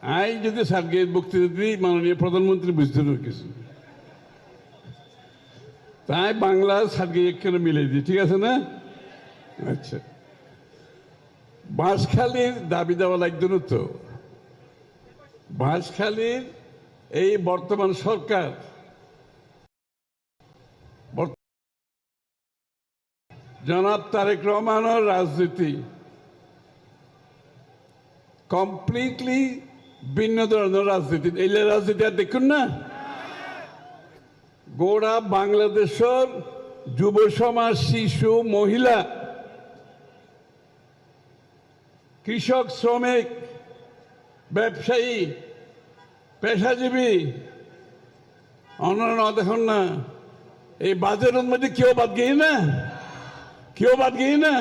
I যদি স্যারকে বক্তৃতা দিই মাননীয় প্রধানমন্ত্রী বুঝতে কিছু তাই বাংলা স্যারকে একখানে মিলে দিই, ঠিক আছে না? আচ্ছা, বাঁশখালীর দাবি দেওয়া লাগতো না তো। বাঁশখালীর এই বর্তমান সরকার জনাব তারেক রহমানের রাজনীতি কমপ্লিটলি ভিন্ন ধরনের রাজনীতি। এই রাজনীতি আর দেখুন না, গোড়া বাংলাদেশের যুব সমাজ, শিশু, মহিলা, কৃষক, শ্রমিক, ব্যবসায়ী, পেশাজীবী, অন্যান্য দেখুন না, এই বাজারের মধ্যে কেউ বাদ গিয়ে না, কেউ বাদ গিয়ে না।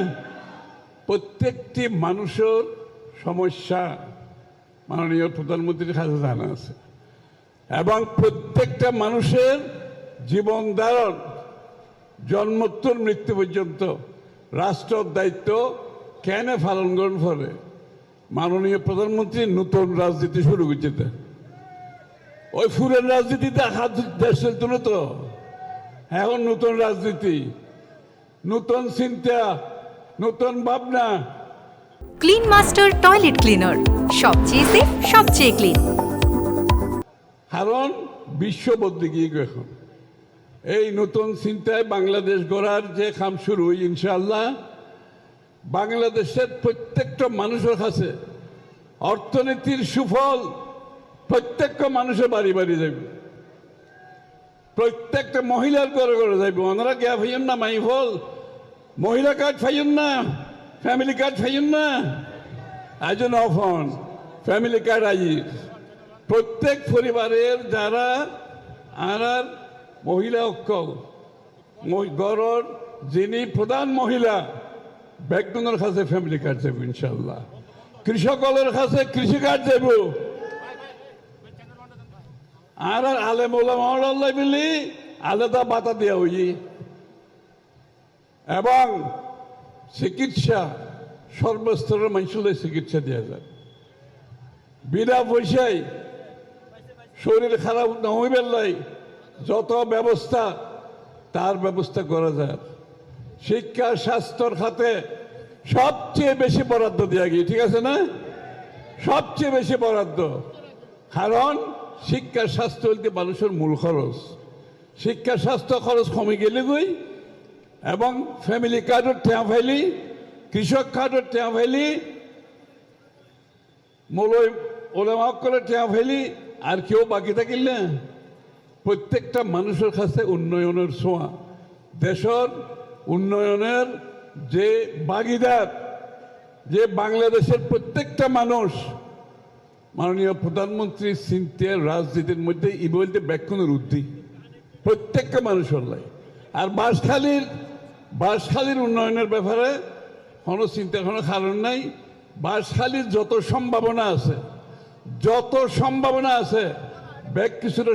প্রত্যেকটি মানুষের সমস্যা মাননীয় প্রধানমন্ত্রীর কাছে জানা আছে, এবং প্রত্যেকটা মানুষের জীবন ধারণ জন্মোত্তর মৃত্যু পর্যন্ত রাষ্ট্রের দায়িত্ব কেন পালন করার ফলে মাননীয় প্রধানমন্ত্রী নতুন রাজনীতি শুরু করছে। ওই ফুরের রাজনীতিতে হাত দেশ চলত না তো, এখন নতুন রাজনীতি, নতুন চিন্তা, নতুন ভাবনা। ক্লিন মাস্টার টয়লেট ক্লিনার, সবচেয়ে সেফ, সবচেয়ে ক্লিন। কারণ বিশ্ব বদলে গিয়ে এখন এই নতুন চিন্তায় বাংলাদেশ গড়ার যে কাম শুরু, ইনশাআল্লাহ বাংলাদেশের প্রত্যেকটা মানুষের কাছে অর্থনীতির সুফল প্রত্যেকটা মানুষের বাড়ি বাড়ি যাবে, প্রত্যেকটা মহিলার ঘরে ঘরে যাবে। ওনারা গিয়া ফাইন না মাই ফল, মহিলা কার্ড ফাইন না, ফ্যামিলি কার্ড ফাইন না, আয়োজন অফন ফ্যামিলি কার্ড আই। প্রত্যেক পরিবারের যারা আর মহিলা অক্ষল গড়র যিনি প্রধান মহিলা ব্যাকগ্রাউন্ডের কাছে ফ্যামিলি কার্ড যাবো ইনশাল্লাহ, কৃষকের কাছে কৃষি কার্ড যাব, আর আলেম ওলামা মিলি আলাদা বাতা দেওয়া হই, এবং চিকিৎসা সর্বস্তরের মানুষের চিকিৎসা দেওয়া যায় বিনা পয়সায়। শরীর খারাপ না হইবার লাই যত ব্যবস্থা তার ব্যবস্থা করা যায়। শিক্ষা স্বাস্থ্যর খাতে সবচেয়ে বেশি বরাদ্দ দেওয়া গিয়ে, ঠিক আছে না? সবচেয়ে বেশি বরাদ্দ, কারণ শিক্ষা স্বাস্থ্য হইতে মানুষের মূল খরচ। শিক্ষা স্বাস্থ্য খরচ কমে গেলে গই, এবং ফ্যামিলি কার্ডের টেয়া ফাইলি, কৃষক কার্ডের টেয়া ফাইলি, মৌলই ওলামা করে টেয়া ফাইলি, আর কেউ বাকি থাকিল না। প্রত্যেকটা মানুষের কাছে উন্নয়নের ছোঁয়া, দেশের উন্নয়নের যে ভাগিদার, যে বাংলাদেশের প্রত্যেকটা মানুষ মাননীয় প্রধানমন্ত্রী চিন্তার রাজনীতির মধ্যে ই বলতে ব্যাখ্যানের উদ্ধি প্রত্যেকটা মানুষের লাই। আর বাঁশখালীর উন্নয়নের ব্যাপারে কোনো চিন্তার কোনো কারণ নাই। বাঁশখালীর যত সম্ভাবনা আছে ব্যাগ কিছুটা